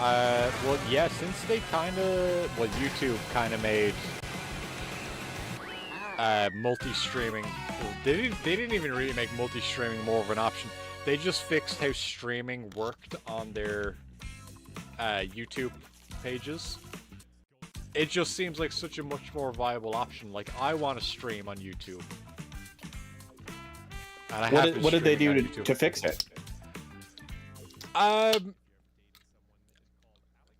Well, yeah, since they YouTube kind of made multi-streaming. They didn't even really make multi-streaming more of an option. They just fixed how streaming worked on their YouTube pages. It just seems like such a much more viable option. Like, I want to stream on YouTube. And what did they do to fix it?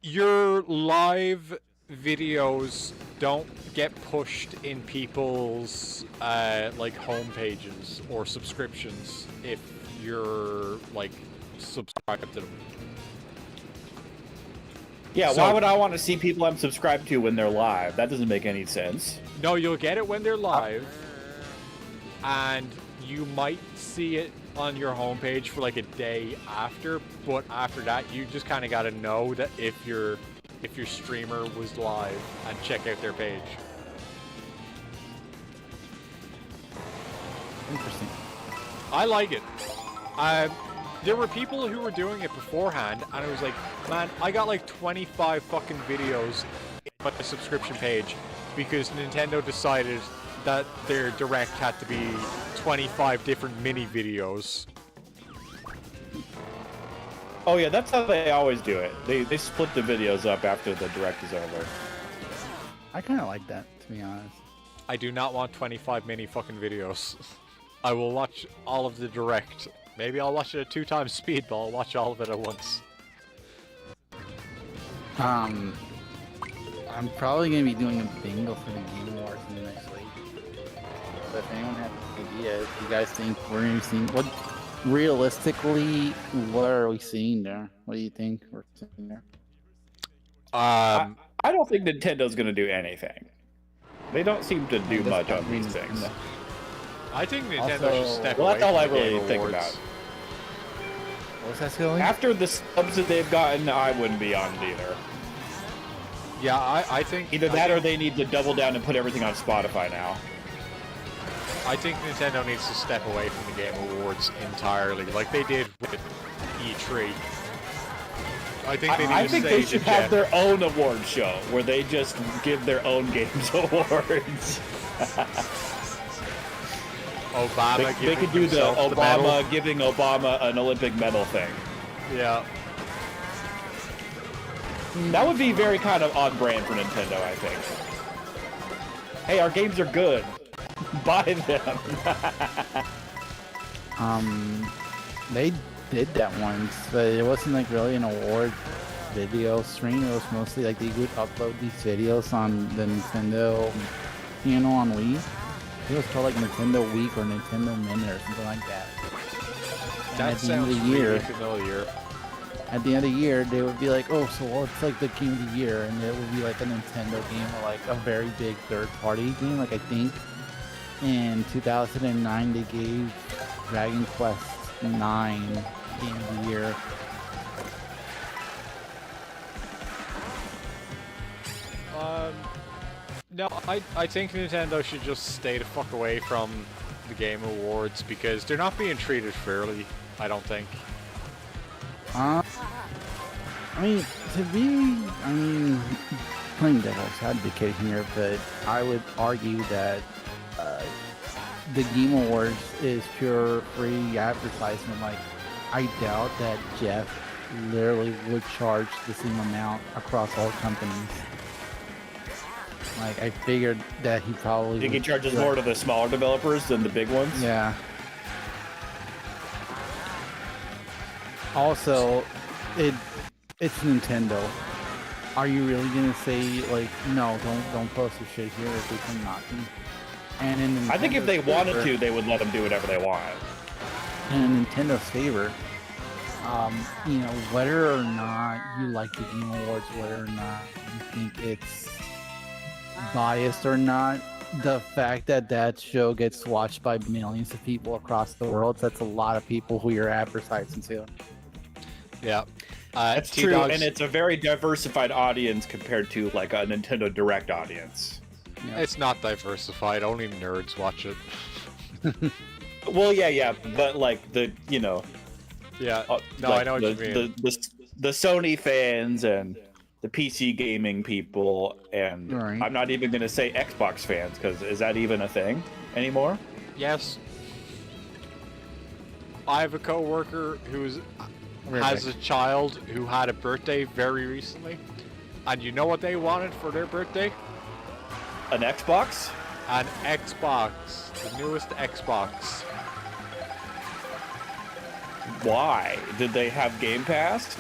Your live videos don't get pushed in people's like home pages or subscriptions if you're like subscribed to them. Yeah, so, why would I want to see people I'm subscribed to when they're live? That doesn't make any sense. No, you'll get it when they're live, and you might see it on your homepage for like a day after, but after that you just kind of got to know that if your streamer was live and check out their page. Interesting. I like it. There were people who were doing it beforehand, and it was like, man, I got like 25 fucking videos in my subscription page because Nintendo decided that their Direct had to be 25 different mini videos. Oh yeah, that's how they always do it. They split the videos up after the Direct is over. I kind of like that, to be honest. I do not want 25 mini fucking videos. I will watch all of the Direct. Maybe I'll watch it at 2 times speed, but I'll watch all of it at once. I'm probably going to be doing a bingo for the Game Awards in the next week. But if anyone has an idea, if you guys think we're going to be seeing... Realistically, what are we seeing there? What do you think we're seeing there? I don't think Nintendo's going to do anything. They don't seem to do much on these things. I think Nintendo should step away. Well, that's all I really think about. What's that feeling? After the subs that they've gotten, I wouldn't be on it either. Yeah, I think... Either that or they need to double down and put everything on Spotify now. I think Nintendo needs to step away from the Game Awards entirely, like they did with E3. I think they should have their own award show, where they just give their own games awards. Obama they could do the Obama giving Obama an Olympic medal thing. Yeah. That would be very kind of on brand for Nintendo, I think. Hey, our games are good. Buy them. They did that once, but it wasn't like really an award video stream. It was mostly like they would upload these videos on the Nintendo channel on Wii. It was called like Nintendo Week or Nintendo Minute or something like that. That sounds really familiar. At the end of the year, they would be like, oh, so what's like the game of the year? And it would be like a Nintendo game or like a very big third-party game. Like I think in 2009, they gave Dragon Quest IX Game of the Year. No, I think Nintendo should just stay the fuck away from the Game Awards because they're not being treated fairly, I don't think. I mean, playing devil's advocate here, but I would argue that the Game Awards is pure free advertisement. Like, I doubt that Jeff literally would charge the same amount across all companies. Like, I figured that he probably think he charges more to the smaller developers than the big ones? Yeah. Also, it's Nintendo. Are you really gonna say like, no, don't post your shit here if they come knocking? And in I think if they wanted to, they would let them do whatever they want. And in Nintendo's favor, you know, whether or not you like the Game Awards, whether or not you think it's biased or not, the fact that that show gets watched by millions of people across the world, that's a lot of people who you're advertising to. Yeah. That's true, and it's a very diversified audience compared to like a Nintendo Direct audience. Yeah. It's not diversified, only nerds watch it. Well, yeah, but like the, you know... Yeah, no, like I know what you mean. the Sony fans and the PC gaming people, and Right. I'm not even going to say Xbox fans, because is that even a thing anymore? Yes. I have a coworker who's has a child who had a birthday very recently, and you know what they wanted for their birthday? An Xbox? An Xbox, the newest Xbox. Why? Did they have Game Pass?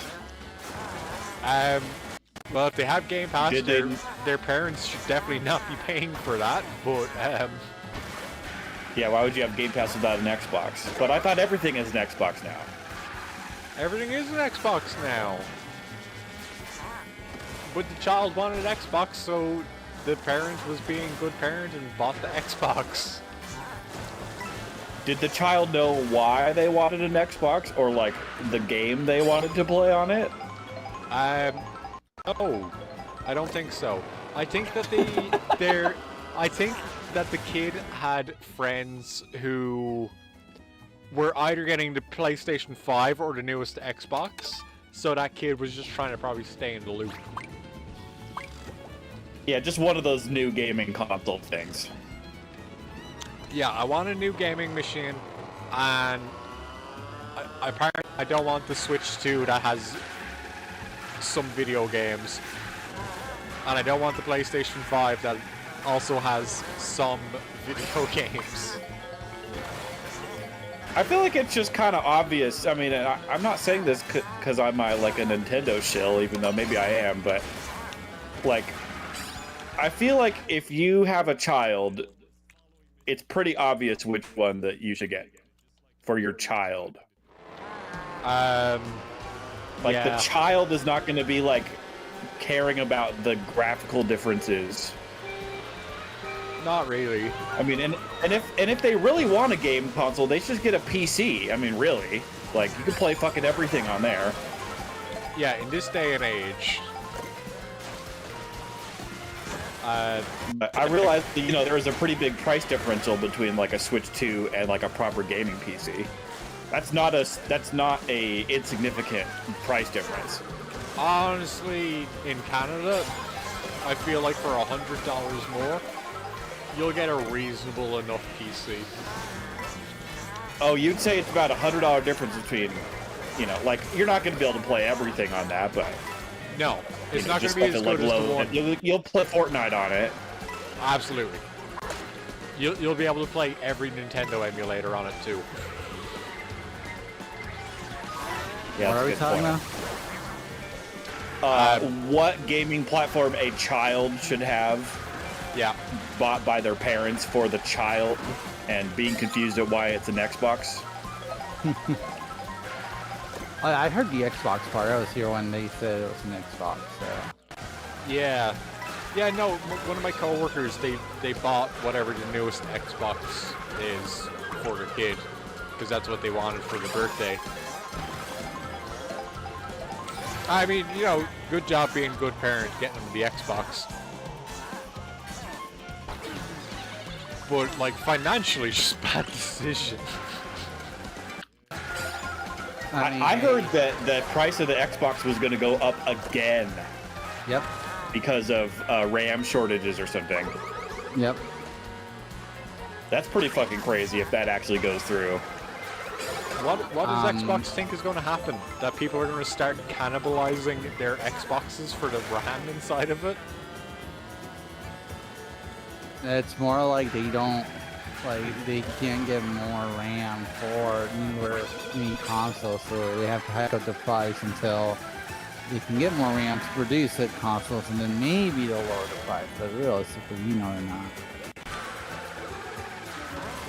Well, if they have Game Pass, Did they- their parents should definitely not be paying for that. But Yeah, why would you have Game Pass without an Xbox? But I thought everything is an Xbox now. everything is an Xbox now. But the child wanted an Xbox, so the parent was being a good parent and bought the Xbox. Did the child know why they wanted an Xbox, or like the game they wanted to play on it? Oh, I don't think so. I think that I think that the kid had friends who were either getting the PlayStation 5 or the newest Xbox, so that kid was just trying to probably stay in the loop. Yeah, just one of those new gaming console things. Yeah, I want a new gaming machine, and I don't want the Switch 2 that has some video games, and I don't want the PlayStation 5 that also has some video games. I feel like it's just kind of obvious. I mean, I'm not saying this because I'm like a Nintendo shill, even though maybe I am, but like, I feel like if you have a child, it's pretty obvious which one that you should get for your child. Like, yeah. the child is not going to be like caring about the graphical differences. Not really. I mean, and if they really want a game console, they should just get a PC. I mean, really, like, you can play fucking everything on there. Yeah, in this day and age. But I realized that, you know, there is a pretty big price differential between like a Switch 2 and like a proper gaming PC. That's not a insignificant price difference. Honestly, in Canada, I feel like for $100 more, you'll get a reasonable enough PC. Oh, you'd say it's about $100 difference between, you know, like, you're not going to be able to play everything on that, but No, it's not going just to be as something, good like, as the low. one. You'll play Fortnite on it. Absolutely. You'll be able to play every Nintendo emulator on it too. Yeah, What that's are a we good talking point. about? What gaming platform a child should have Yeah. bought by their parents for the child, and being confused at why it's an Xbox? I heard the Xbox part. I was here when they said it was an Xbox. So. Yeah. Yeah, no, one of my coworkers, they bought whatever the newest Xbox is for their kid, because that's what they wanted for the birthday. I mean, you know, good job being a good parent, getting them the Xbox. But, like, financially, just bad decision. I heard that the price of the Xbox was going to go up again Yep. because of RAM shortages or something. Yep. That's pretty fucking crazy if that actually goes through. What does Xbox think is going to happen? That people are going to start cannibalizing their Xboxes for the RAM inside of it? It's more like they they can't get more RAM for new consoles, so they have to hike up the price until they can get more RAM to produce said consoles, and then maybe they'll lower the price. But realistically, you know they're not.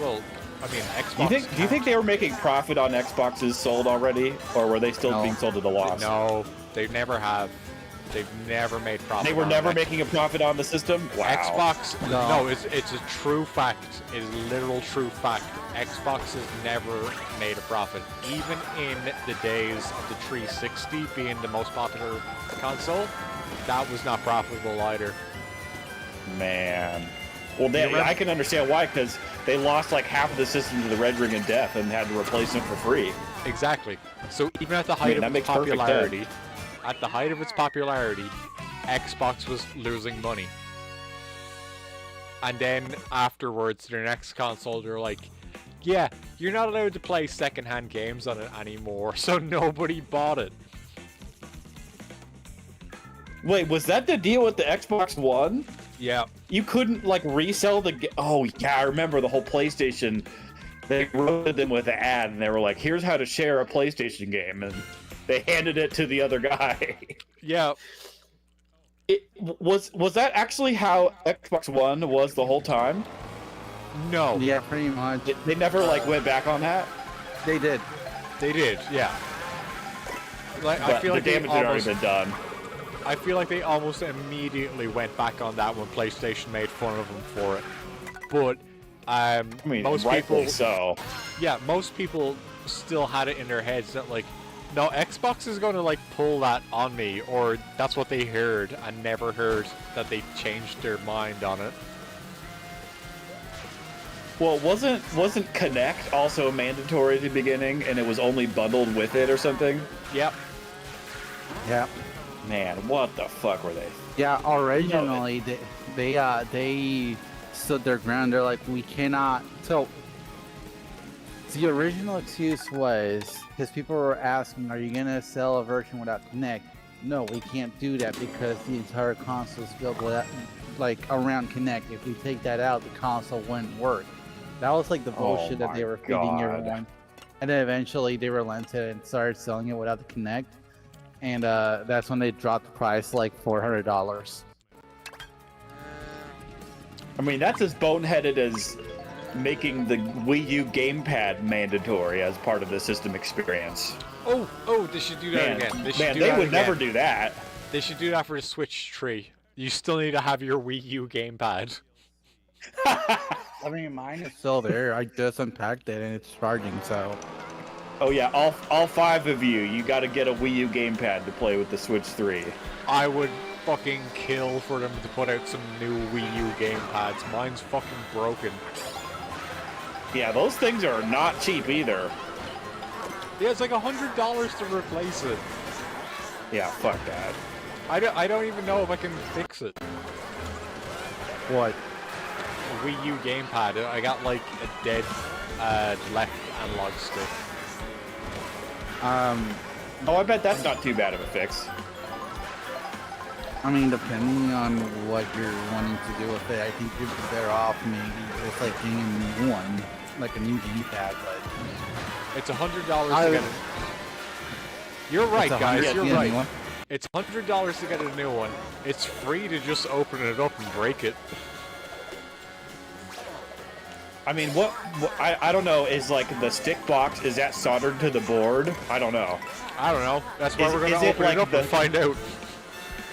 Well, I mean, Xbox. Do you think they were making profit on Xboxes sold already, or were they still No. being sold at a loss? No, they never have. They've never made profit. They were on never X- making a profit on the system? Wow. Xbox. No. No, it's a true fact. It's a literal true fact. Xbox has never made a profit, even in the days of the 360 being the most popular console. That was not profitable either. Man. Well, You remember- I can understand why, because they lost like half of the system to the Red Ring of Death and had to replace them for free. Exactly. So even at the I height mean, that of makes its perfect popularity, at the height of its popularity, Xbox was losing money. And then afterwards, their next console, they're like, yeah, you're not allowed to play secondhand games on it anymore, so nobody bought it. Wait, was that the deal with the Xbox One? Yeah. You couldn't like resell the. Oh yeah, I remember the whole PlayStation. They wrote them with an ad, and they were like, "Here's how to share a PlayStation game," and they handed it to the other guy. Yeah. It was that actually how Xbox One was the whole time? No. Yeah, pretty much. They never like went back on that. They did. They did, yeah. Like, But I feel like the they damage had already almost, been done. I feel like they almost immediately went back on that when PlayStation made fun of them for it. But I mean, most rightfully people, so. yeah, most people still had it in their heads that like, no, Xbox is going to like pull that on me, or that's what they heard and never heard that they changed their mind on it. Well, wasn't Kinect also mandatory at the beginning, and it was only bundled with it or something? Yep. Yeah. Man, what the fuck were they? Yeah, originally they stood their ground. They're like, we cannot. So the original excuse was because people were asking, "Are you gonna sell a version without Kinect?" No, we can't do that because the entire console is built without, like, around Kinect. If we take that out, the console wouldn't work. That was like the bullshit that they were feeding everyone. And then eventually they relented and started selling it without the Kinect. And that's when they dropped the price like $400. I mean, that's as boneheaded as making the Wii U gamepad mandatory as part of the system experience. Oh, they should do that again. They would never do that. They should do that for the Switch 3. You still need to have your Wii U gamepad. I mean, mine is still there. I just unpacked it and it's charging, so. Oh yeah, all five of you got to get a Wii U gamepad to play with the Switch 3. I would fucking kill for them to put out some new Wii U gamepads. Mine's fucking broken. Yeah, those things are not cheap either. Yeah, it's like $100 to replace it. Yeah, fuck that. I don't even know if I can fix it. What? A Wii U gamepad. I got like a dead left analog stick. Oh, I bet that's not too bad of a fix. I mean, depending on what you're wanting to do with it, I think you'd be better off maybe just like getting a new one, like a new gamepad. But it's $100 to get it. You're right, guys. You're right. It's $100 to get a new one. It's free to just open it up and break it. I mean, what I don't know, is like the stick box, is that soldered to the board? I don't know. I don't know. That's why we're going to open like it up and find out.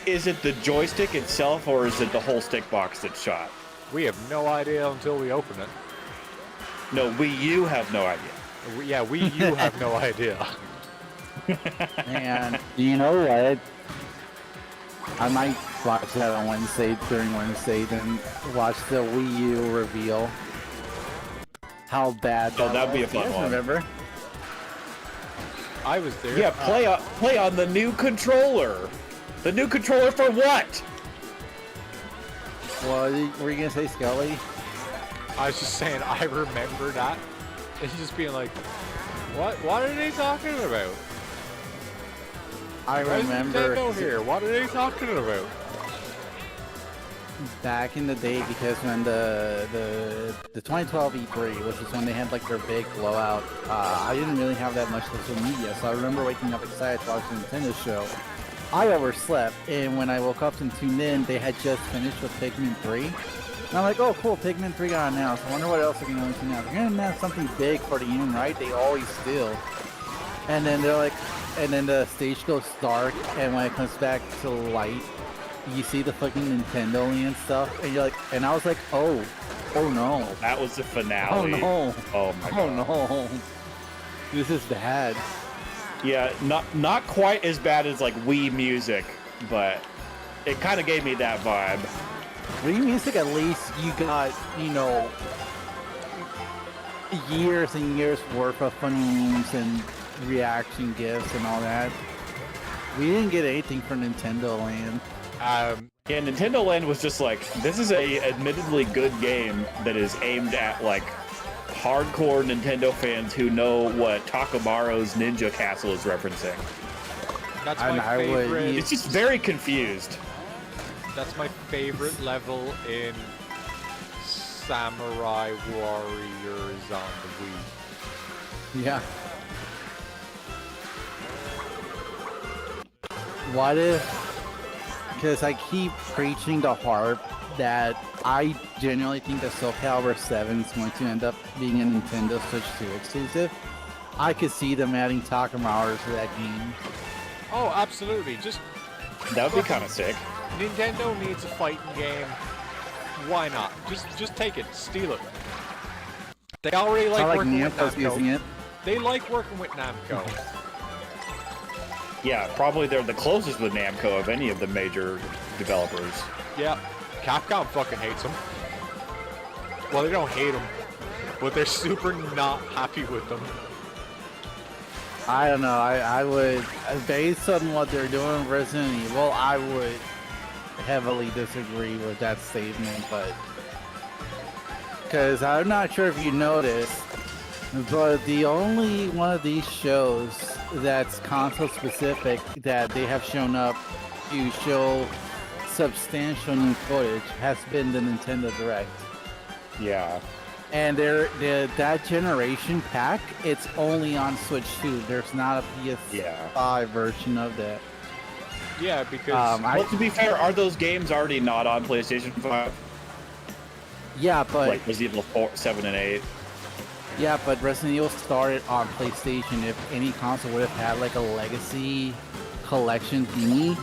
Is it the joystick itself, or is it the whole stick box that's shot? We have no idea until we open it. No, Wii U have no idea. Yeah, Wii U have no idea. And you know what? I might watch that on Wednesday, during Wednesday, then watch the Wii U reveal. How bad that that'd be a was. fun You guys one. Remember? I was there. Yeah, play on the new controller. The new controller for what? Well, were you gonna say Scully? I was just saying, I remember that. It's just being like, what are they talking about? I Where's remember Nintendo here? What are they talking about? back in the day, because when the 2012 E3, which is when they had like their big blowout, I didn't really have that much social media, so I remember waking up excited to watch the Nintendo show. I overslept, and when I woke up and tuned in, they had just finished with Pikmin 3. And I'm like, oh cool, Pikmin 3 got announced. I wonder what else they're going to announce. They're going to announce something big for the game, right? They always do. And then they're like, and then the stage goes dark, and when it comes back to light, you see the fucking Nintendo and stuff, and you're like, and I was like, oh no. That was the finale. Oh no. Oh my god. Oh no. This is bad. Yeah, not quite as bad as like Wii Music, but it kind of gave me that vibe. Wii Music, at least you got, you know, years and years worth of funny memes and reaction gifs and all that. We didn't get anything for Nintendo Land. Yeah, Nintendo Land was just like, this is a admittedly good game that is aimed at like hardcore Nintendo fans who know what Takamaro's Ninja Castle is referencing. That's my favorite. It's just very confused. That's my favorite level in Samurai Warriors on the Wii. Yeah. What if... Because I keep preaching to Harp that I genuinely think that Soul Calibur 7 is going to end up being a Nintendo Switch 2 exclusive. I could see them adding Takamaru to that game. Oh, absolutely. Just that would be kind of sick. Nintendo needs a fighting game. Why not? Just take it, steal it. They already like working with Namco. Using it. They like working with Namco. Yeah, probably they're the closest with Namco of any of the major developers. Yeah, Capcom fucking hates them. Well, they don't hate them, but they're super not happy with them. I don't know. I would, based on what they're doing with Resident Evil, I would heavily disagree with that statement, but because I'm not sure if you noticed, but the only one of these shows that's console specific that they have shown up to show substantial new footage has been the Nintendo Direct. Yeah. And that generation pack, it's only on Switch 2. There's not a PS5 version of that. Yeah, because... well, to be fair, are those games already not on PlayStation 5? Yeah, but... Like Resident Evil 4, 7, and 8? Yeah, but Resident Evil started on PlayStation. If any console would have had like a legacy collection thingy,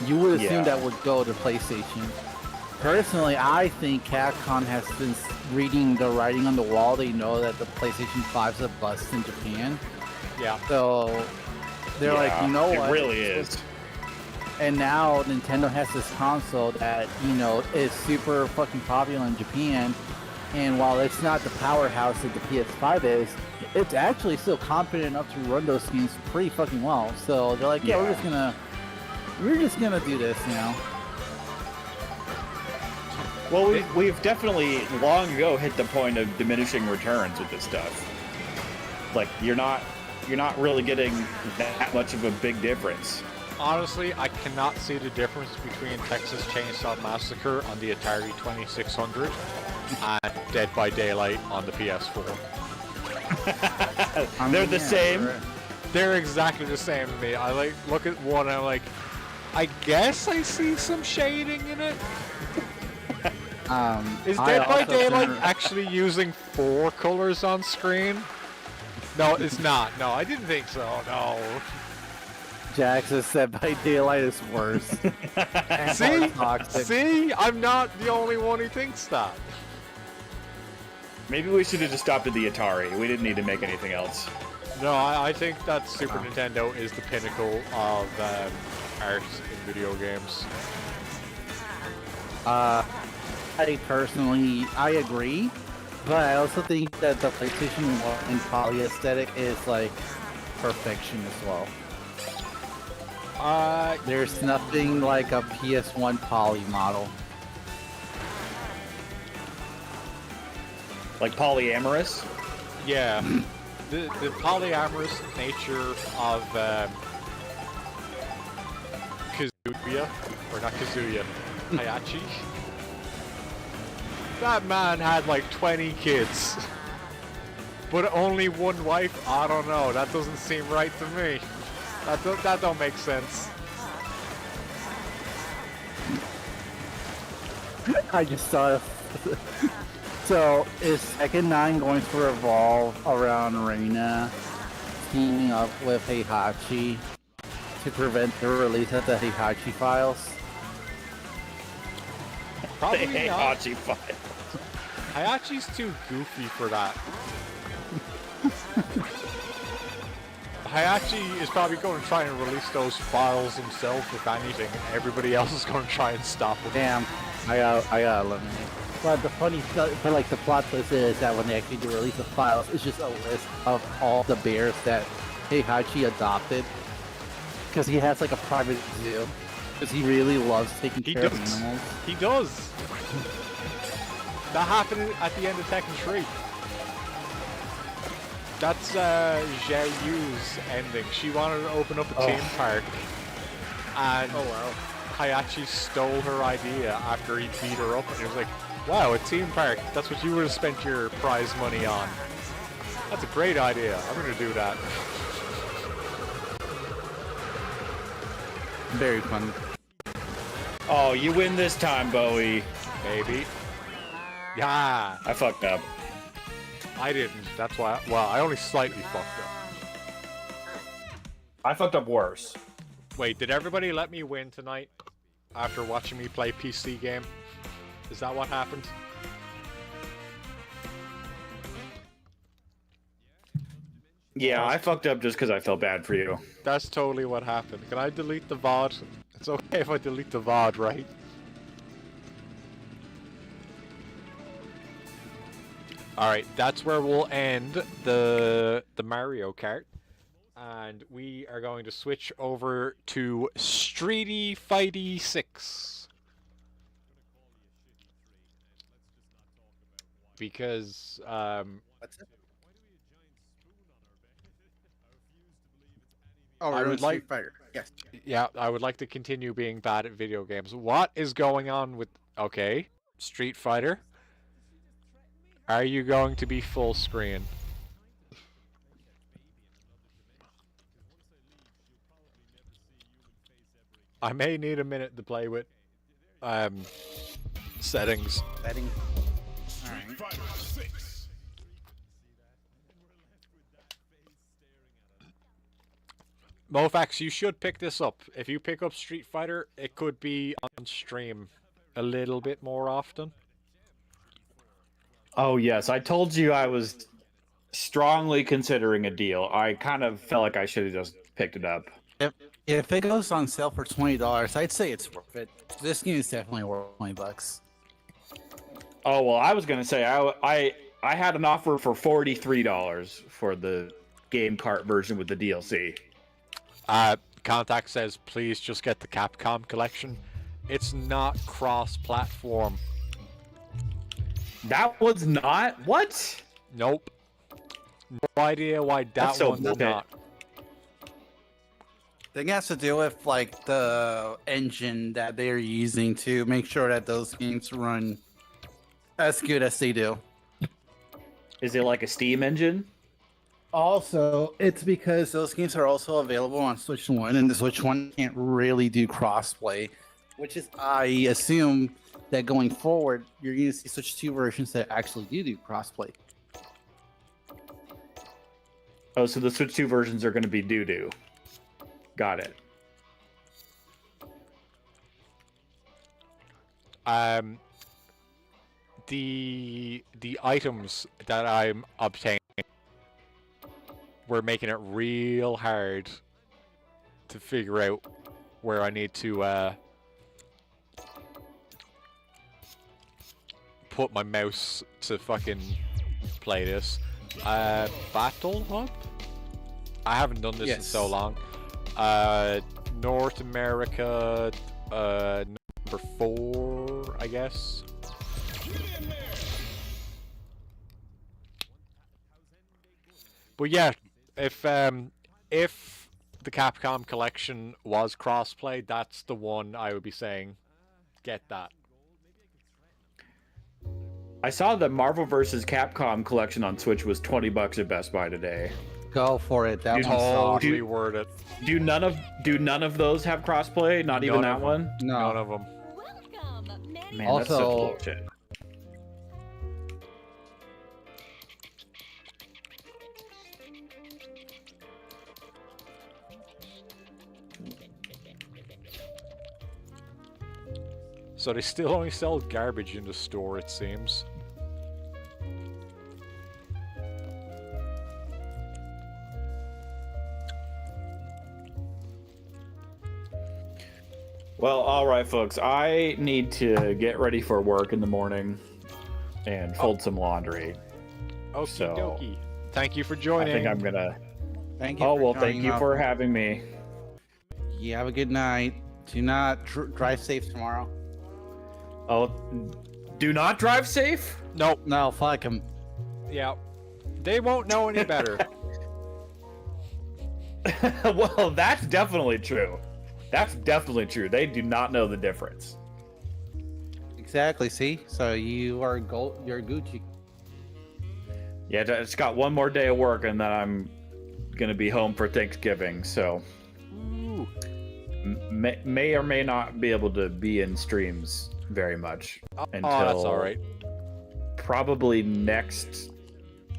you would assume that would go to PlayStation. Personally, I think Capcom has been reading the writing on the wall. They know that the PlayStation 5's a bust in Japan. Yeah. So they're like, you know what? It really is. And now Nintendo has this console that, you know, is super fucking popular in Japan. And while it's not the powerhouse that the PS5 is, it's actually still competent enough to run those games pretty fucking well. So they're like, yeah, we're just gonna do this, you know. Well, we've definitely long ago hit the point of diminishing returns with this stuff. Like you're not really getting that much of a big difference. Honestly, I cannot see the difference between Texas Chainsaw Massacre on the Atari 2600 and Dead by Daylight on the PS4. They're the same. They're exactly the same to me. I like look at one and I'm like, I guess I see some shading in it. Is Dead by Daylight actually using 4 colors on screen? No, it's not. No, I didn't think so. No. Jackson said by Daylight is worse. See? I'm not the only one who thinks that. Maybe we should have just stopped at the Atari. We didn't need to make anything else. No, I think that Super Nintendo is the pinnacle of art in video games. I personally, I agree, but I also think that the PlayStation 1 and poly aesthetic is like perfection as well. There's nothing like a PS1 poly model. Like polyamorous? Yeah. The polyamorous nature of Kazuya, or not Kazuya, Hayachi. That man had like 20 kids, but only one wife. I don't know. That doesn't seem right to me. That don't make sense. I just saw. So is Second 9 going to revolve around Reina teaming up with Heihachi to prevent the release of the Heihachi files? Probably the Heihachi files. Hayachi's too goofy for that. Hayachi is probably going to try and release those files himself, if anything, and everybody else is going to try and stop him. Damn, I got eliminated. But the funny stuff, but like the plot twist is that when they actually do release the files, it's just a list of all the bears that Heihachi adopted. because he has like a private zoo. Because he really loves taking He care of does. animals. He does. That happened at the end of Tekken 3. That's Zhao Yu's ending. She wanted to open up a theme park, and Hayachi stole her idea after he beat her up, and he was like, "Wow, a theme park. That's what you would have spent your prize money on. That's a great idea. I'm gonna do that." Very fun. Oh, you win this time, Bowie. Maybe. Yeah. I fucked up. I didn't. That's why. Well, I only slightly fucked up. I fucked up worse. Wait, did everybody let me win tonight after watching me play PC game? Is that what happened? Yeah, I fucked up just because I felt bad for you. That's totally what happened. Can I delete the VOD? It's okay if I delete the VOD, right? Alright, that's where we'll end the Mario Kart. And we are going to switch over to Streety Fighty 6. Because, What's it? Oh, I we're would doing like- Street Fighter. Yes. yeah, I would like to continue being bad at video games. What is going on with... Okay, Street Fighter. Are you going to be full screen? I may need a minute to play with settings. Betting. All right. Mofax, you should pick this up. If you pick up Street Fighter, it could be on stream a little bit more often. Oh, yes. I told you I was strongly considering a deal. I kind of felt like I should have just picked it up. If it goes on sale for $20, I'd say it's worth it. This game is definitely worth $20. Oh, well, I was going to say, I had an offer for $43 for the game Kart version with the DLC. Contact says, please just get the Capcom collection. It's not cross-platform. That was not? What? Nope. No idea why that That's so one's bullshit. not. I think it has to do with like the engine that they're using to make sure that those games run as good as they do. Is it like a Steam engine? Also, it's because those games are also available on Switch 1, and the Switch 1 can't really do crossplay, which is, I assume, that going forward, you're going to see Switch 2 versions that actually do crossplay. Oh, so the Switch 2 versions are going to be doo-doo. Got it. The items that I'm obtaining were making it real hard to figure out where I need to put my mouse to fucking play this. Battle Hub? I haven't done this in so long. North America, number 4, I guess. But yeah, if the Capcom collection was crossplay, that's the one I would be saying, get that. I saw the Marvel vs. Capcom collection on Switch was $20 at Best Buy today. Go for it. That Dude, one's soft. Totally worth it. Do none of those have crossplay? Not even that one? No. None of them. Welcome. Man, that's such Also- bullshit. So they still only sell garbage in the store, it seems. Well, all right, folks. I need to get ready for work in the morning and fold some laundry. Okie So, dokie. Thank you for I joining. think I'm gonna. Thank you. Oh for well, thank joining you up. for having me. You have a good night. Do not drive safe tomorrow. Oh, do not drive safe? Nope. No, fuck him. Yeah. They won't know any better. Well, that's definitely true. That's definitely true. They do not know the difference. Exactly. See, so you're Gucci. Yeah, it's got one more day of work, and then I'm gonna be home for Thanksgiving. So Ooh. may or may not be able to be in streams very much until Oh, that's all right. probably next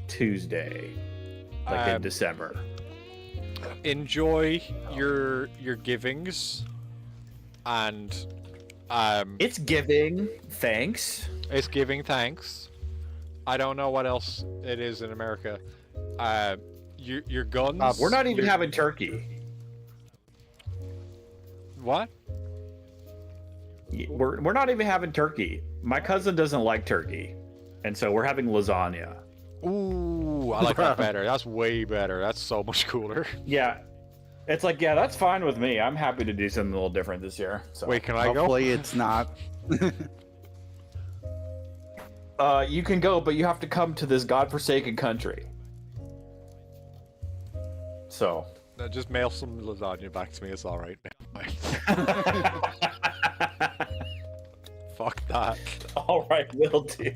Tuesday, like in December. Enjoy your givings, and It's giving thanks. it's giving thanks. I don't know what else it is in America. Your guns. We're not even your- having turkey. What? We're not even having turkey. My cousin doesn't like turkey, and so we're having lasagna. Ooh, I like that better. That's way better. That's so much cooler. Yeah, it's like, yeah, that's fine with me. I'm happy to do something a little different this year. So. Wait, can I go? Hopefully, it's not. You can go, but you have to come to this godforsaken country. So. Just mail some lasagna back to me. It's all right. Fuck that. All right, will do.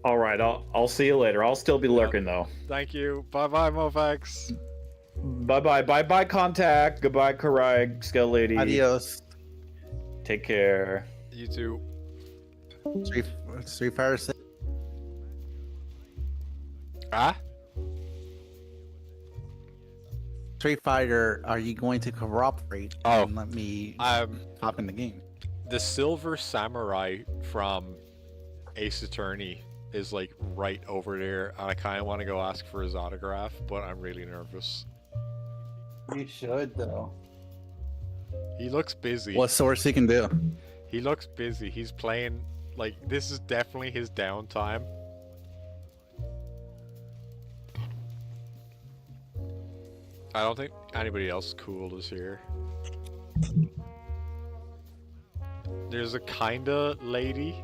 All right, I'll see you later. I'll still be lurking though. Thank you. Bye bye, Mofax. Bye bye contact. Goodbye, Karai, Skull Lady. Adios. Take care. You too. Street Fighter 6. Ah? Street Fighter, are you going to cooperate Oh. and let me hop in the game? The Silver Samurai from Ace Attorney is like right over there, and I kind of want to go ask for his autograph, but I'm really nervous. You should, though. He looks busy. What source he can do? He looks busy. He's playing, like, this is definitely his downtime. I don't think anybody else cool is here. There's a kinda lady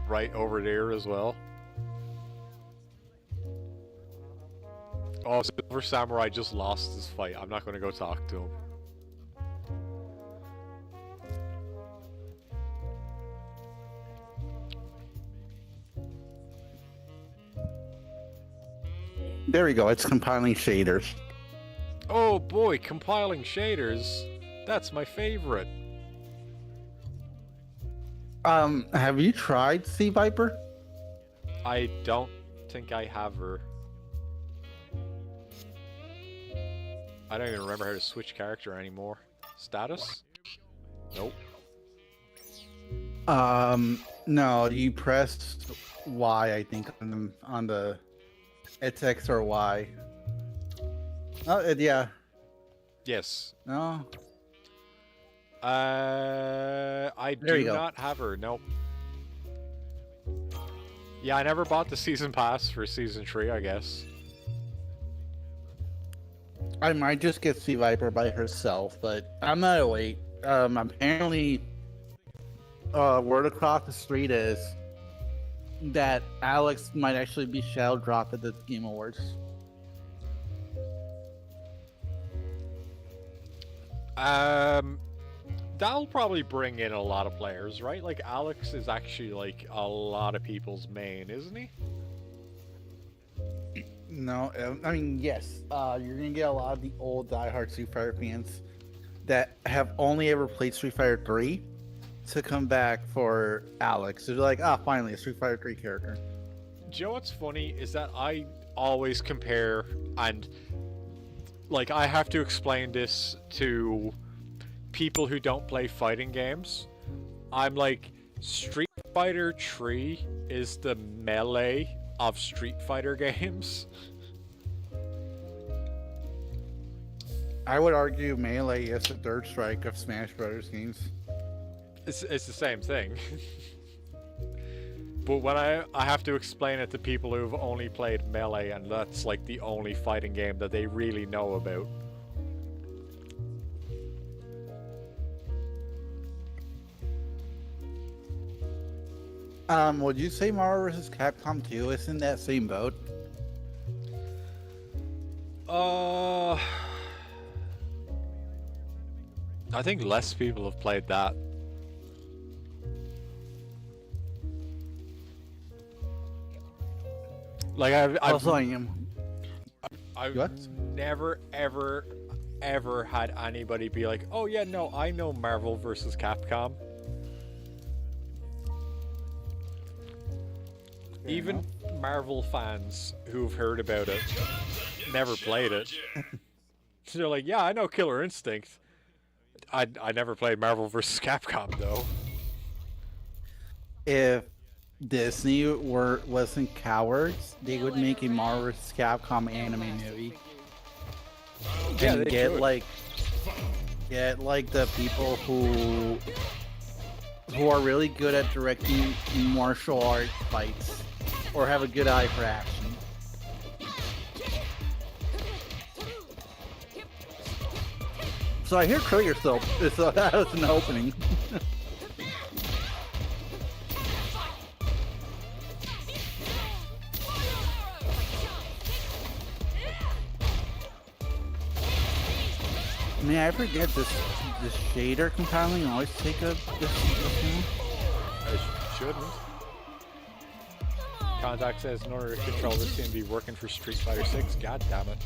right over there as well. Oh, Silver Samurai just lost his fight. I'm not gonna go talk to him. There we go. It's compiling shaders. Oh boy, compiling shaders. That's my favorite. Have you tried Sea Viper? I don't think I have her. I don't even remember how to switch character anymore. Status? Nope. No. You press Y, I think, on the. It's X or Y. Oh, yeah. Yes. No. I There do you go. not have her. Nope. Yeah, I never bought the season pass for season 3, I guess. I might just get Sea Viper by herself, but I'm not a wait. Apparently, word across the street is that Alex might actually be shadow dropped at the Game Awards. That'll probably bring in a lot of players, right? Like, Alex is actually, like, a lot of people's main, isn't he? No, I mean, yes. You're gonna get a lot of the old diehard Street Fighter fans that have only ever played Street Fighter 3 to come back for Alex. They're like, finally, a Street Fighter 3 character. Do you know what's funny is that I always compare, and like I have to explain this to people who don't play fighting games. I'm like, Street Fighter 3 is the Melee of Street Fighter games. I would argue Melee is the third strike of Smash Brothers games. It's the same thing. But when I have to explain it to people who've only played Melee, and that's like the only fighting game that they really know about. Would you say Marvel vs. Capcom 2 is in that same boat? I think less people have played that. Like Also, I am. I've What? never ever had anybody be like, "Oh yeah, no, I know Marvel vs. Capcom." Even Marvel fans who've heard about it never played it. They're like, "Yeah, I know Killer Instinct. I never played Marvel vs. Capcom though." If Disney wasn't cowards, they would make a Marvel vs. Capcom anime movie. Yeah, And they get should. like the people who are really good at directing martial art fights or have a good eye for action. So I hear Kill Yourself. So that was an opening. Man, I forget this shader compiling always take a this one. I shouldn't. Contact says in order to control this seem to be working for Street Fighter 6. God damn it.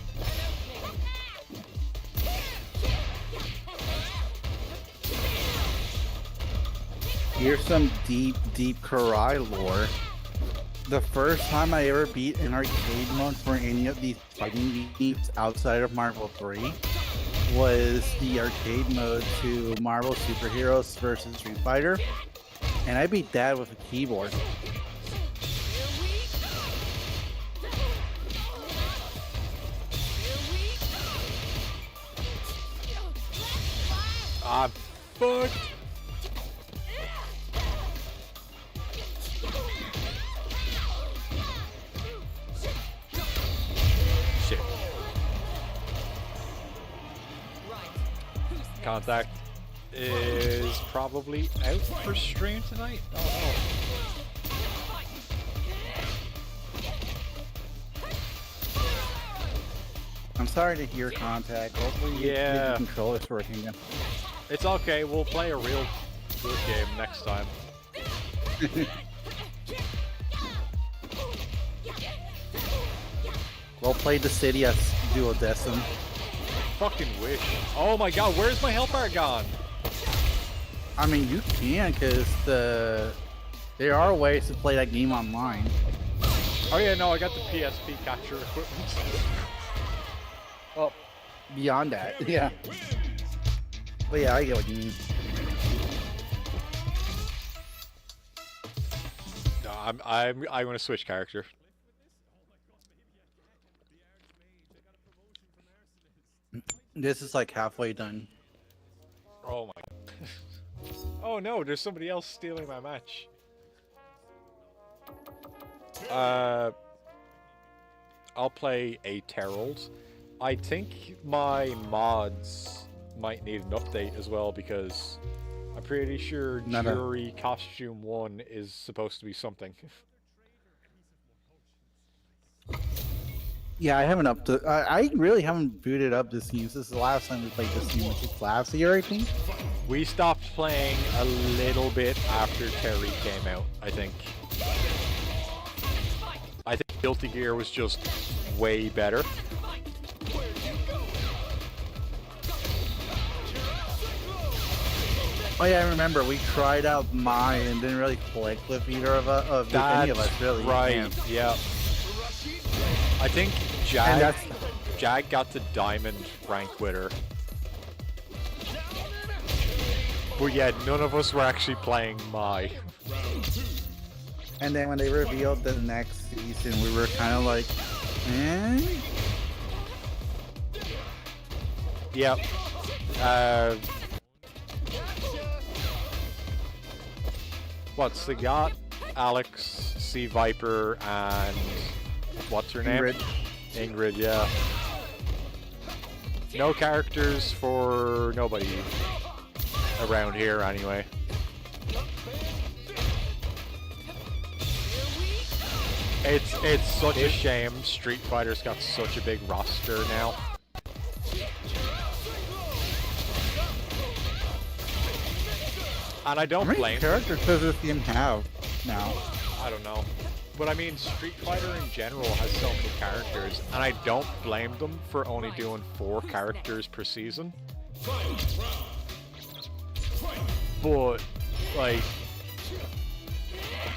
Here's some deep Karai lore. The first time I ever beat an arcade mode for any of these fighting games outside of Marvel 3 was the arcade mode to Marvel Superheroes vs. Street Fighter, and I beat that with a keyboard. I'm fucked. Shit. Contact is probably out for stream tonight. Oh I'm sorry to hear Contact. Hopefully Yeah. the controller's working again. no. It's okay, we'll play a real good game next time. Well played the city as Duodecim. Fucking wish. Oh my god, where's my health bar gone? I mean, you can, because there are ways to play that game online. Oh yeah, no, I got the PSP capture equipment. Well, beyond that, yeah. But yeah, I get what you mean. No, I'm gonna switch character. This is like halfway done. Oh my. Oh no, there's somebody else stealing my match. I'll play a Terald. I think my mods might need an update as well because I'm pretty sure No. Jury Costume 1 is supposed to be something. Yeah, I haven't I really haven't booted up this game. This is the last time we played this game, which is last year, I think. We stopped playing a little bit after Terry came out, I think. I think Guilty Gear was just way better. Oh yeah, I remember we tried out mine and didn't really click with either of any of us really. Right, yeah. I think And Jag got to Diamond rank with her. But yeah, none of us were actually playing Mai. and then when they revealed the next season, we were kind of like, eh? Yep. What's they got? Alex, Sea Viper, and what's her name? Ingrid. Ingrid, yeah. No characters for nobody around here, anyway. It's such a shame Street Fighter's got such a big roster now. And I don't How many blame characters does this game have now? I don't know. But I mean, Street Fighter in general has so many characters, and I don't blame them for only doing 4 characters per season. But, like,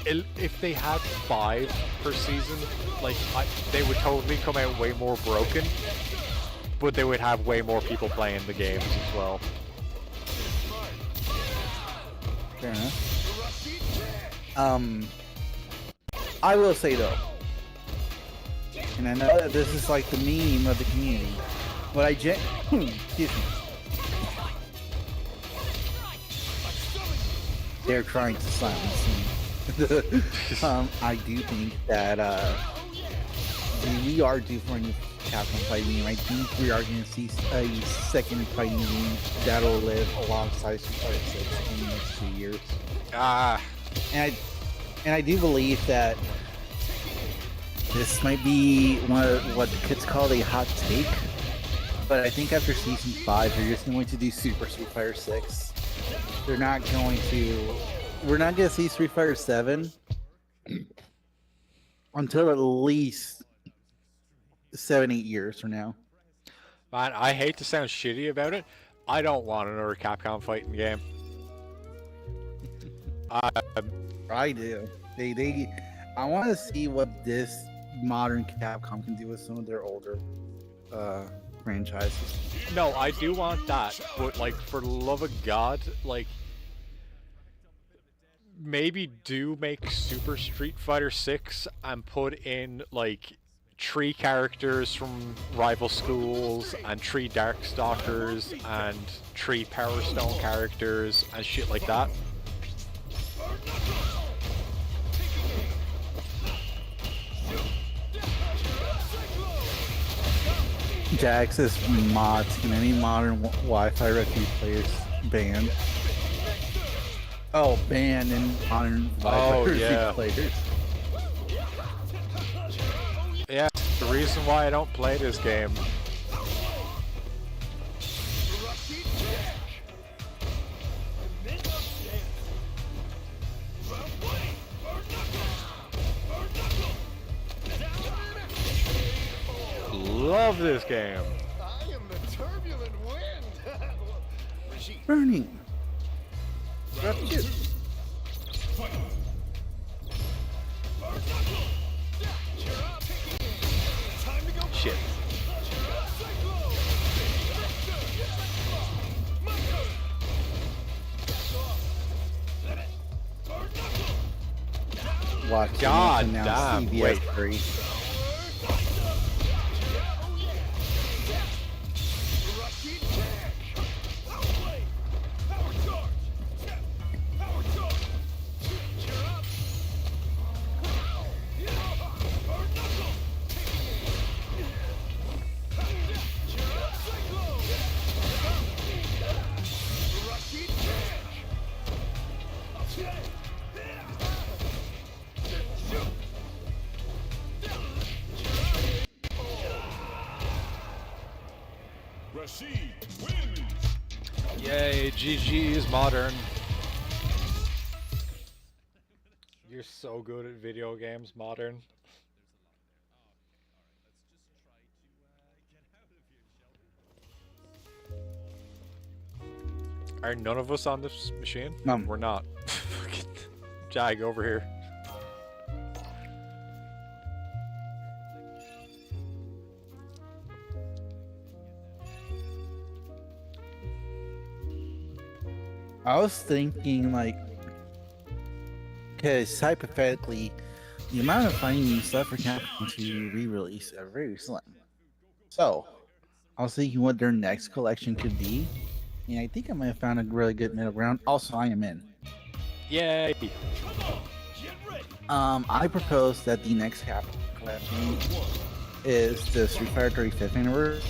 if they had 5 per season, like, they would totally come out way more broken, but they would have way more people playing the games as well. Fair enough. I will say though, and I know that this is like the meme of the community, but excuse me. They're trying to silence me. I do think that we are due for a new Capcom fighting game. I think we are going to see a second fighting game that'll live alongside Street Fighter 6 in the next 2 years. And I do believe that this might be what the kids call a hot take, but I think after Season 5, they're just going to do Super Street Fighter 6. We're not going to see Street Fighter 7 until at least 7-8 years from now. Man, I hate to sound shitty about it. I don't want another Capcom fighting game. I do. I want to see what this modern Capcom can do with some of their older franchises. No, I do want that, but like, for the love of God, like, maybe do make Super Street Fighter 6 and put in like 3 characters from rival schools and 3 Darkstalkers and 3 Power Stone characters and shit like that. Jax's mods and any modern Wi-Fi Refuge players banned. Oh, banned and modern Wi-Fi Refuge players. Yeah, the reason why I don't play this game. Love this game. I am the turbulent wind. Burning. Refuge. Shit. Watch God now damn, CBS wait. 3. Yay, GG is modern. You're so good at video games, modern. Are none of us on this machine? No. We're not. Jag, over here. I was thinking, like, because hypothetically, the amount of finding new stuff for Capcom to re-release are very slim. So, I was thinking what their next collection could be, and I think I might have found a really good middle ground. Also, I am in. Yay! I propose that the next Capcom collection is the Street Fighter 35th anniversary,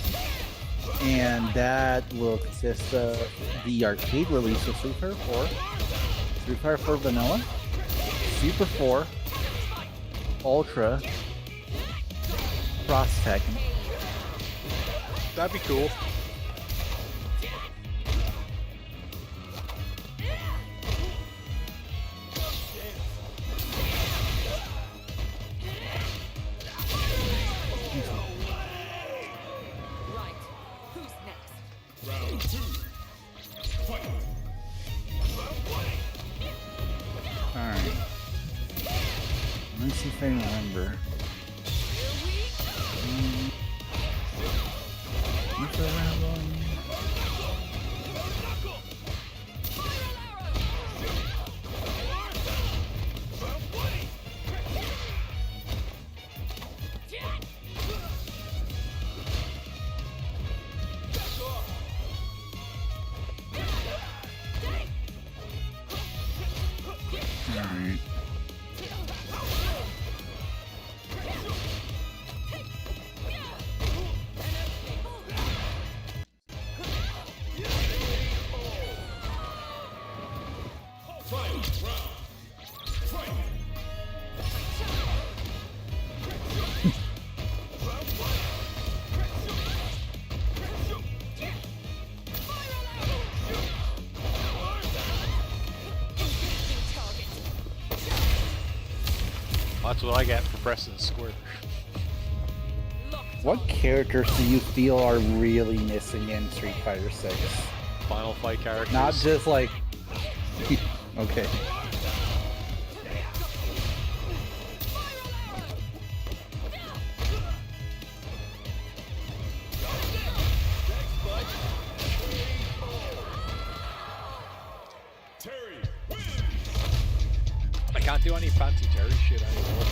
and that will consist of the arcade release of Street Fighter 4, Street Fighter 4 Vanilla, Super 4, Ultra Cross Tekken. That'd be cool. Right. Who's next? Alright. Let me see if I remember. What's around on? Alright. That's what I get for pressing square. What characters do you feel are really missing in Street Fighter 6? Final fight characters. Not just like okay. I can't do any fancy Terry shit anymore.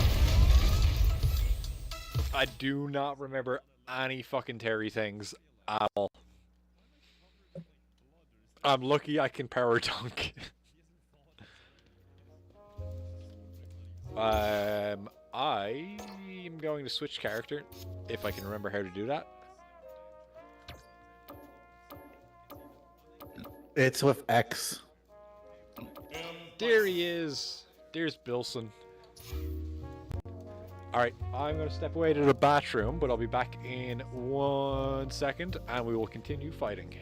I do not remember any fucking Terry things at all. I'm lucky I can power dunk. I am going to switch character if I can remember how to do that. It's with X. There he is. There's Bilson. Alright, I'm going to step away to the bathroom, but I'll be back in 1 second, and we will continue fighting.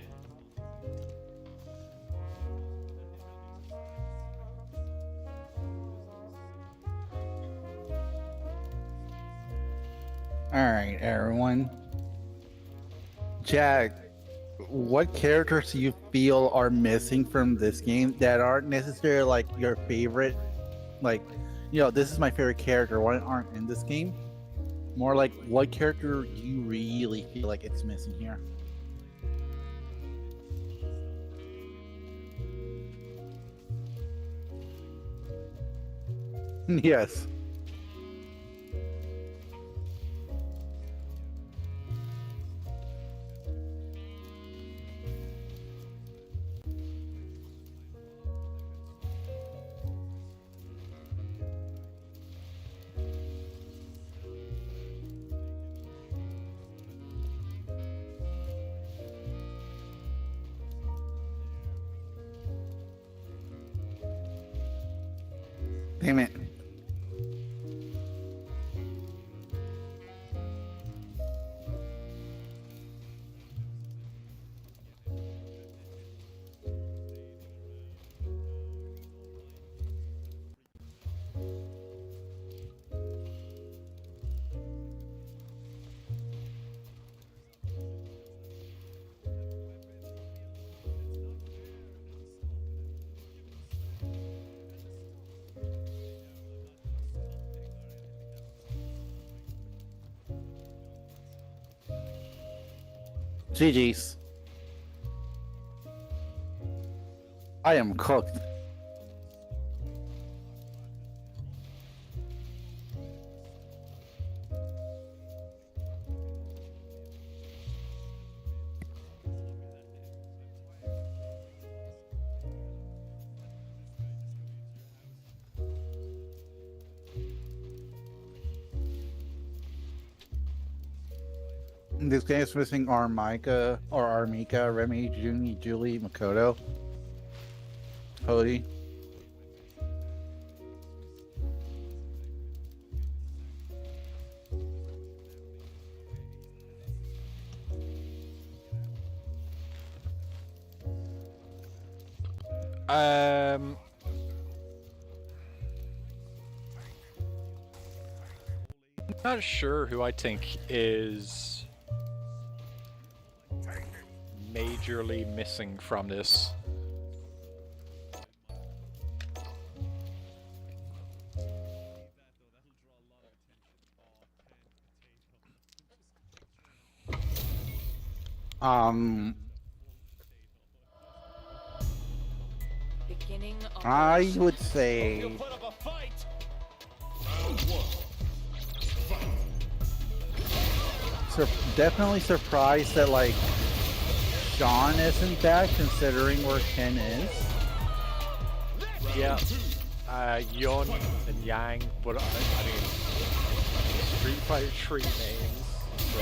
Alright, everyone. Jack, what characters do you feel are missing from this game that aren't necessarily like your favorite? Like, you know, this is my favorite character. Why aren't in this game? More like, what character do you really feel like it's missing here? Yes. Damn it. GG's. I am cooked. This game is missing Armika, Remy, Juni, Julie, Makoto, Cody. Um. Not sure who I think is majorly missing from this. Beginning I would say definitely surprised that like Sean isn't back, considering where Ken is. Yeah. Yun and Yang, but I mean, Street Fighter 3 names, so.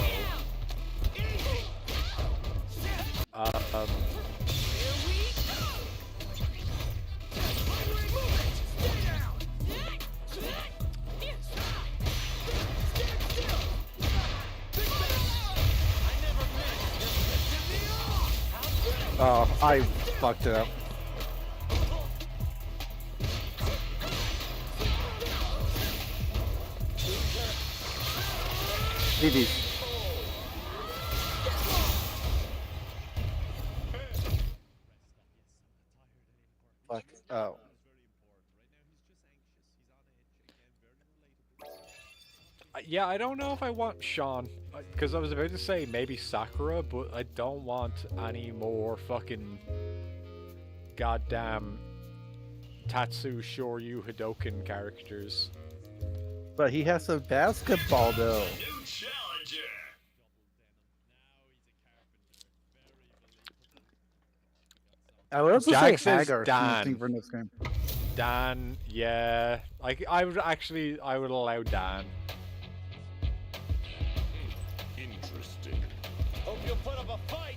Oh, I fucked it up. GG's. Fuck. Oh. Yeah, I don't know if I want Sean, because I was about to say maybe Sakura, but I don't want any more fucking goddamn Tatsu Shoryu Hadoken characters. But he has a basketball though. I would also Jack say says Hagar Dan. from this game. Dan, yeah. Like, I would allow Dan. Interesting. Hope you'll put up a fight.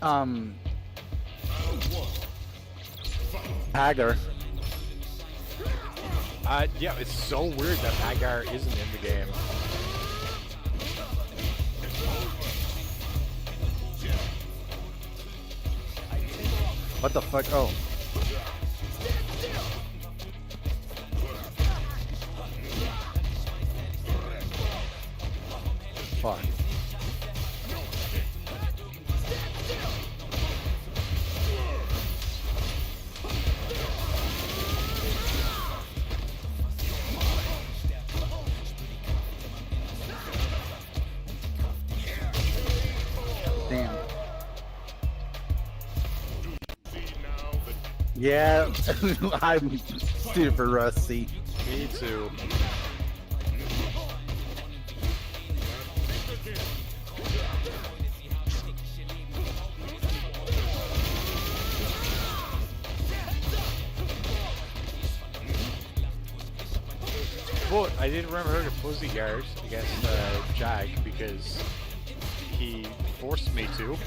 Hagar. Yeah, it's so weird that Hagar isn't in the game. What the fuck? Oh. Fuck. Damn. Yeah, I'm super rusty. Me too. But I did remember her to fuzzy guard against Jag because he forced me to.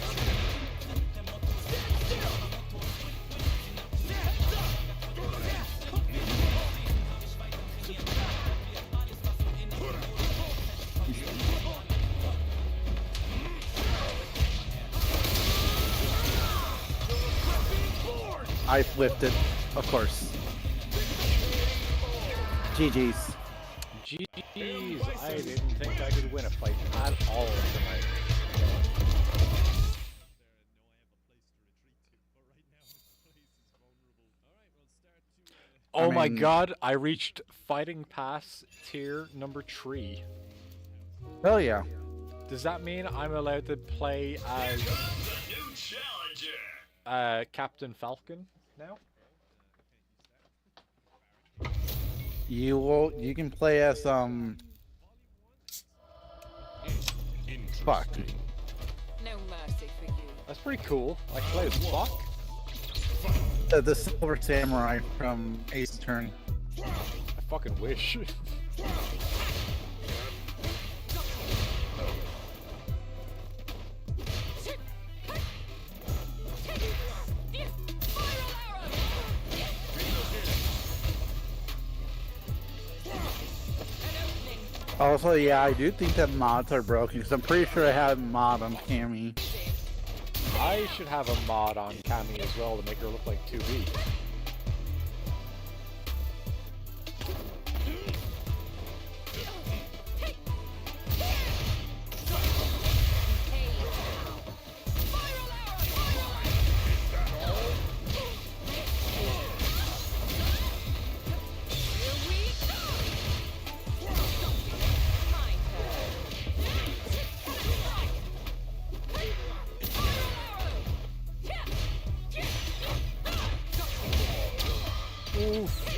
I flipped it, of course. GG's. Jeez, I didn't think I could win a fight at all tonight. Oh my mean- god, I reached Fighting Pass tier number 3. Hell yeah. Does that mean I'm allowed to play as Captain Falcon now? You can play as fuck. No mercy for you. That's pretty cool. I can play as Fuck. The Silver Samurai from Ace Attorney. I fucking wish. Also, yeah, I do think that mods are broken because I'm pretty sure I have a mod on Cammy. I should have a mod on Cammy as well to make her look like 2B. Oof.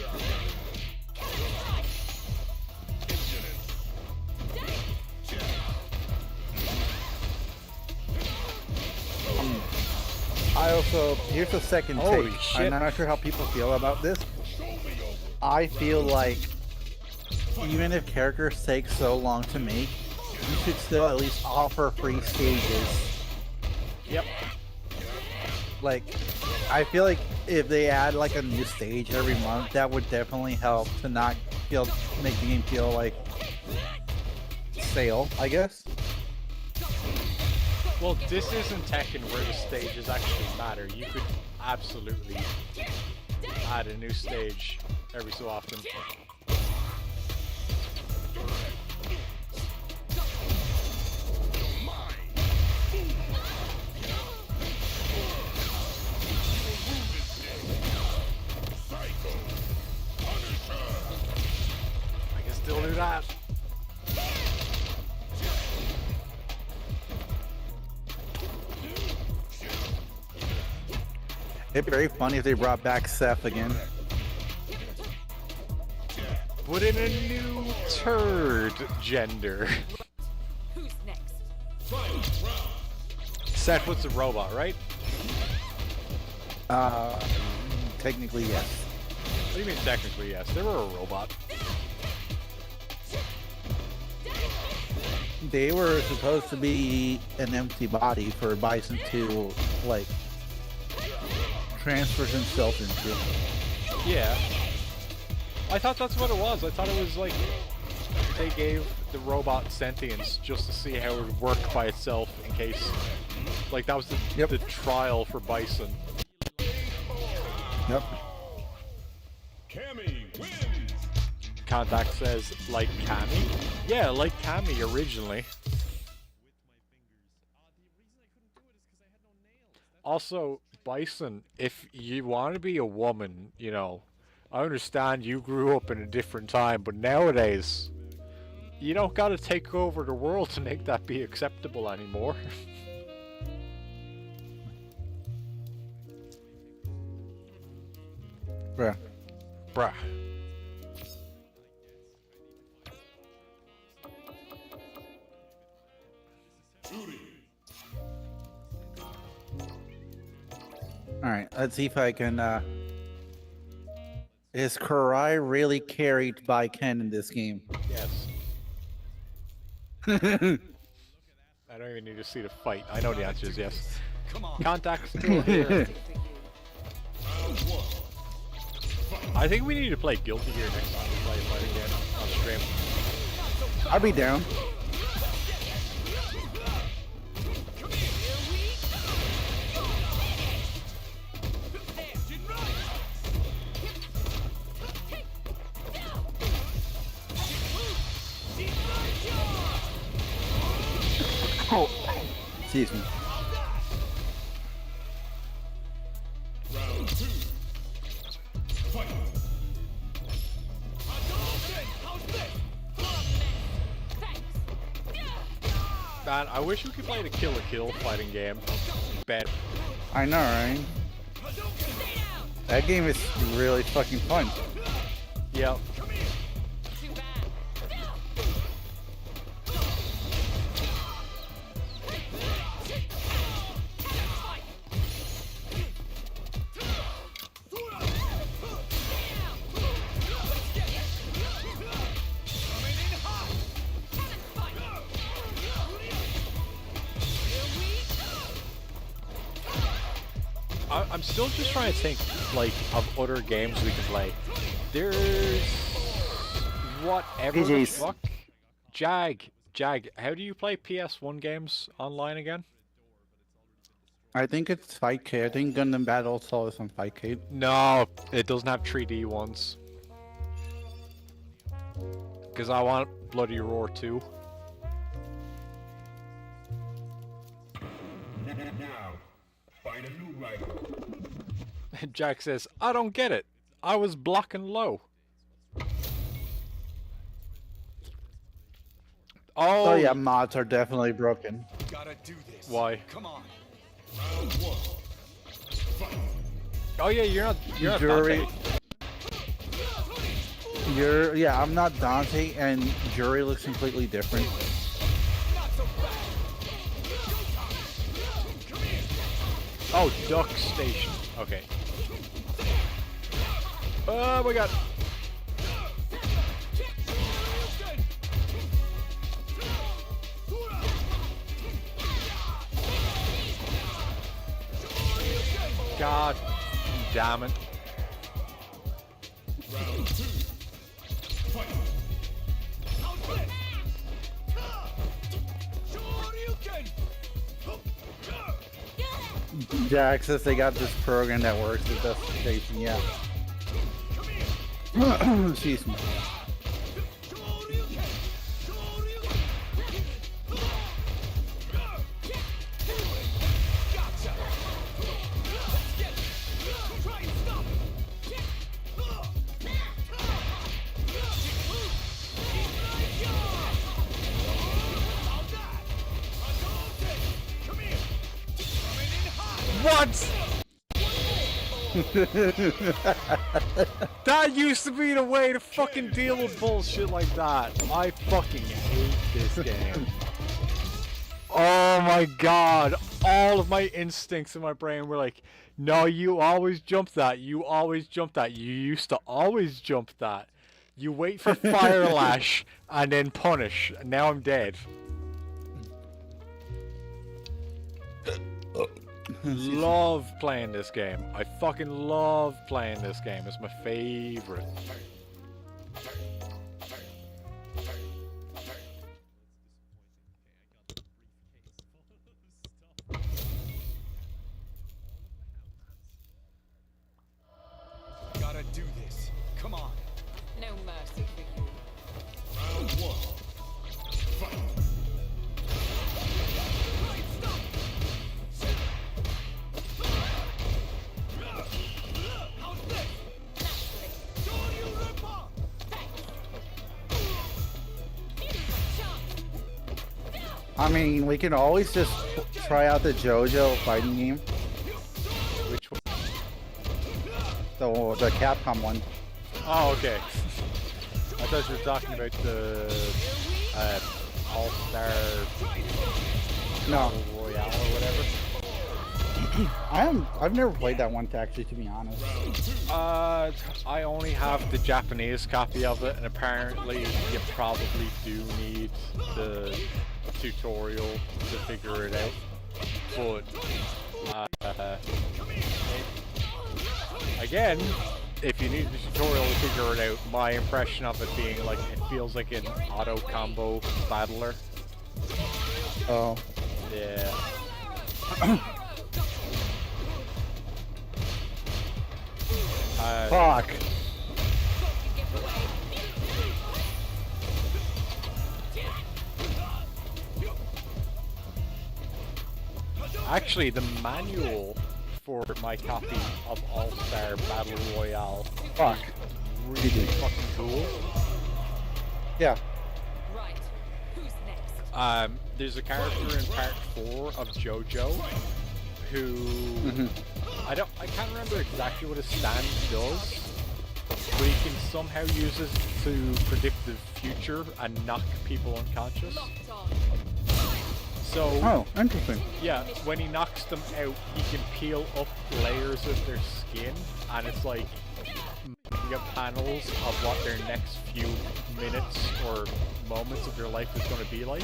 I also, here's the second Holy take. shit. I'm not sure how people feel about this. I feel like even if characters take so long to make, you should still at least offer free stages. Yep. Like, I feel like if they add like a new stage every month, that would definitely help to not make the game feel like stale, I guess. Well, this isn't Tekken where the stages actually matter. You could absolutely add a new stage every so often. I can still do that. It'd be very funny if they brought back Seth again. Put in a new turd gender. Who's next? Seth was the robot, right? Technically, yes. What do you mean technically yes? They were a robot. They were supposed to be an empty body for Bison to, like, transfer himself into. Yeah. I thought that's what it was. I thought it was like they gave the robot sentience just to see how it would work by itself in case, like that was the trial for Bison. Yep. Cammy wins. Contact says, like Cammy? Yeah, like Cammy originally. Also, Bison, if you want to be a woman, you know, I understand you grew up in a different time, but nowadays, you don't gotta take over the world to make that be acceptable anymore. Bruh. Bruh. Alright, let's see if I can, is Kurai really carried by Ken in this game? Yes. I don't even need to see the fight. I know the answer is yes. Contact's still here. I think we need to play Guilty Gear next time we play Fight again on stream. I'll be down. Oh, excuse me. Round 2. Fight. Man, I wish we could play the Kill la Kill fighting game. Bet. I know, right? That game is really fucking fun. Yep. Too bad. I'm still just trying to think, like, of other games we can play. There's... whatever the PJs. fuck? Jag, how do you play PS1 games online again? I think it's 5K. I think Gundam Battle Soul is on 5K. No, it doesn't have 3D ones. Because I want Bloody Roar 2. Now, find a new rival. Jack says, I don't get it. I was blocking low. Oh yeah, mods are definitely broken. Gotta do this. Why? Come on. Round 1. Fight. Oh yeah, you're not Jury. Dante. Yeah, I'm not Dante, and Jury looks completely different. Oh, Duck Station. Okay. Oh my god. God damn it. Jack says they got this program that works at the station, yeah. Excuse me. What? That used to be the way to fucking deal with bullshit like that. I fucking hate this game. Oh my god. All of my instincts in my brain were like, no, you always jump that. You always jump that. You used to always jump that. You wait for Fire Lash and then punish. And now I'm dead. Love playing this game. I fucking love playing this game. It's my favorite. Gotta do this. Come on. No mercy for you. Round one. Fight. I mean, we can always just try out the JoJo fighting game. Which one? The Capcom one. Oh, okay. I thought you were talking about the All-Star No, Royale or whatever. I've never played that one actually, to be honest. I only have the Japanese copy of it, and apparently you probably do need the tutorial to figure it out. But again, if you need the tutorial to figure it out, my impression of it being like it feels like an auto combo battler. Oh. Yeah. Fuck. Actually, the manual for my copy of All-Star Battle Royale Fuck. really fucking cool. Yeah. Right. Who's next? There's a character in part 4 of JoJo who I can't remember exactly what his stand does, but he can somehow use it to predict the future and knock people unconscious. Locked on. So Oh, interesting. yeah, when he knocks them out, he can peel up layers of their skin, and it's like manga panels of what their next few minutes or moments of their life is going to be like.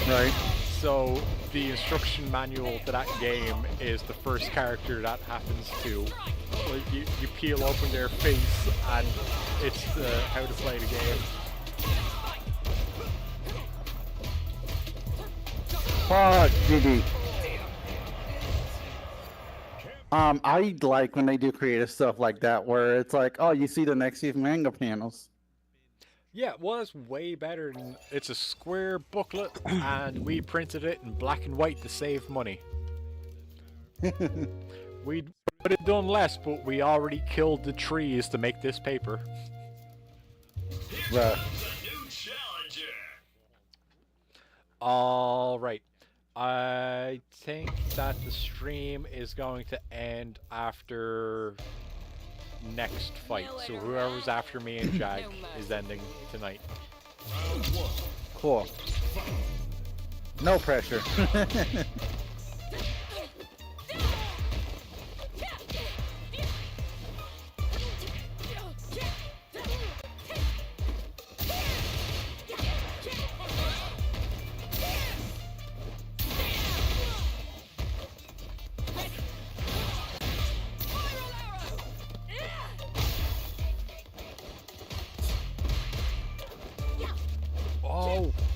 Right. So the instruction manual to that game is the first character that happens to. Like you peel open their face, and it's how to play the game. Fuck, GG. I like when they do creative stuff like that, where it's like, oh, you see the next few manga panels. Yeah, well, it's way better than it's a square booklet, and we printed it in black and white to save money. We would have done less, but we already killed the trees to make this paper. Bruh. All right. I think that the stream is going to end after next fight. So whoever's after me and Jag is ending tonight. Cool. No pressure.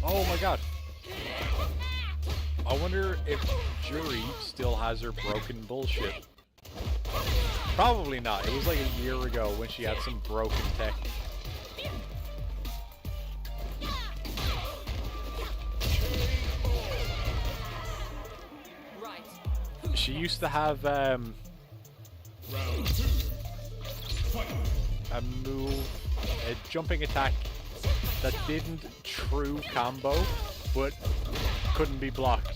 Oh my god. I wonder if Jury still has her broken bullshit. Probably not. It was like a year ago when she had some broken tech. She used to have a move, a jumping attack that didn't true combo, but couldn't be blocked.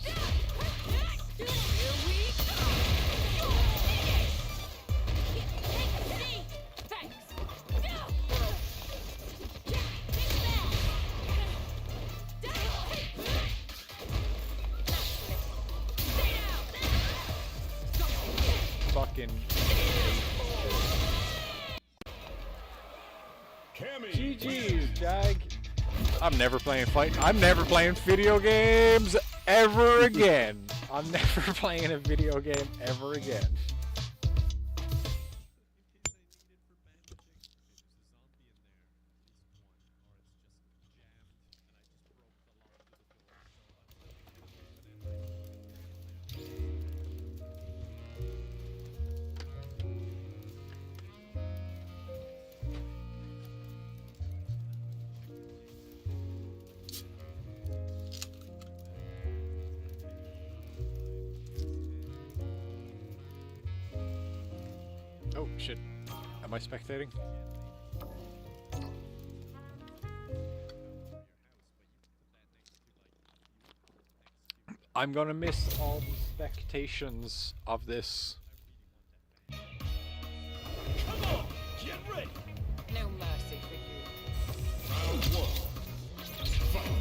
Fucking GG's, Jag. I'm never playing I'm never playing video games ever again. I'm never playing a video game ever again. Oh shit. Am I spectating? I'm gonna miss all the spectations of this. Come on, get ready. No mercy for you. Round one. Fight.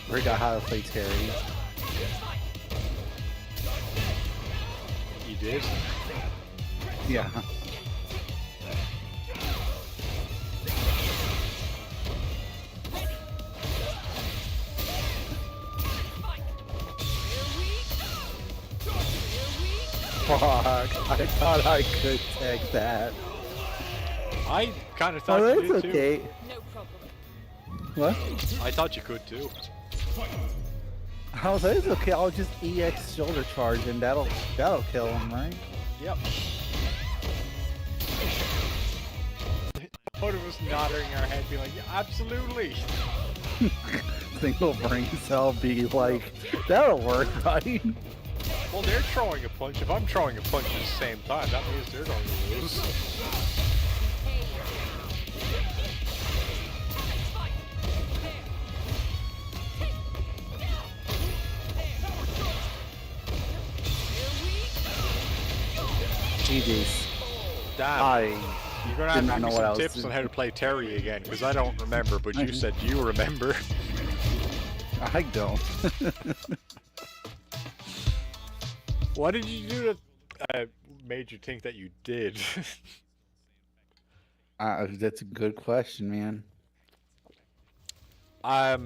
I forgot how to play Terry. You did? Yeah. Fuck, I thought I could take that. I kind of thought Oh, you that's did okay. No problem. What? too. I thought you could too. I was like, it's okay, I'll just EX shoulder charge and that'll kill him, right? Yep. Both of us nodding our head, being like, yeah, absolutely. Single brain cell be like, that'll work, right? Well, they're throwing a punch. If I'm throwing a punch at the same time, that means they're going to lose. GG's. Damn. You're gonna have did to not give me know what I some was tips doing. on how to play Terry again, because I don't remember, but you said you remember. I don't. What did you do that made you think that you did? That's a good question, man. I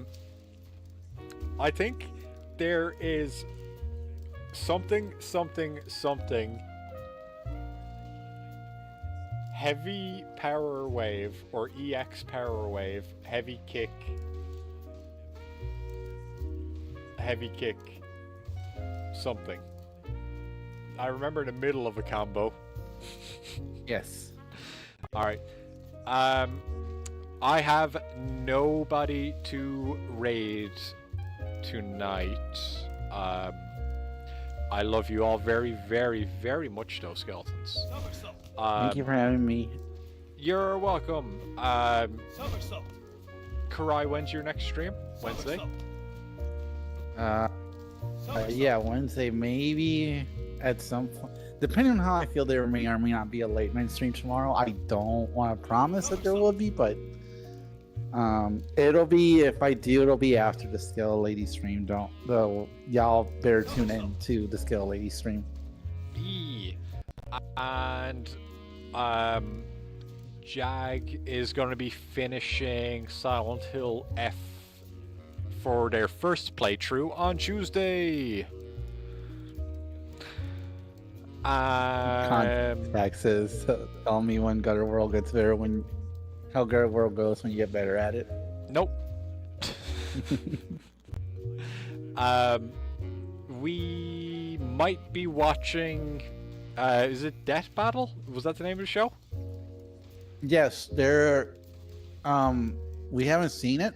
think there is something heavy power wave or EX power wave, heavy kick, something. I remember in the middle of a combo. Yes. Alright. I have nobody to raid tonight. I love you all very, very, very much, though, skeletons. Thank you for having me. You're welcome. Karai, when's your next stream? Wednesday? Yeah, Wednesday, maybe at some point. Depending on how I feel, there may or may not be a late night stream tomorrow. I don't want to promise that there will be, but it'll be, if I do, it'll be after the Scale Lady stream. Y'all better tune in to the Scale Lady stream. And Jag is going to be finishing Silent Hill F for their first playthrough on Tuesday. Contact says, tell me when Gutter World gets better, how Gutter World goes when you get better at it. Nope. We might be watching, is it Death Battle? Was that the name of the show? Yes, we haven't seen it,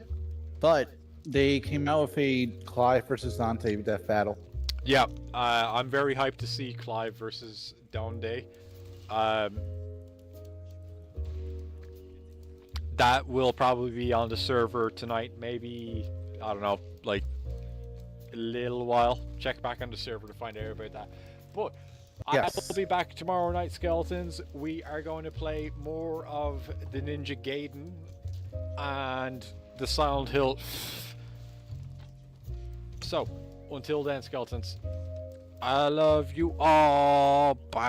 but they came out with a Clive versus Dante Death Battle. Yeah, I'm very hyped to see Clive versus Dante. That will probably be on the server tonight, maybe, I don't know, like a little while. Check back on the server to find out about that. But Yes. I'll be back tomorrow night, Skeletons. We are going to play more of the Ninja Gaiden and the Silent Hill. So, until then, Skeletons, I love you all. Bye.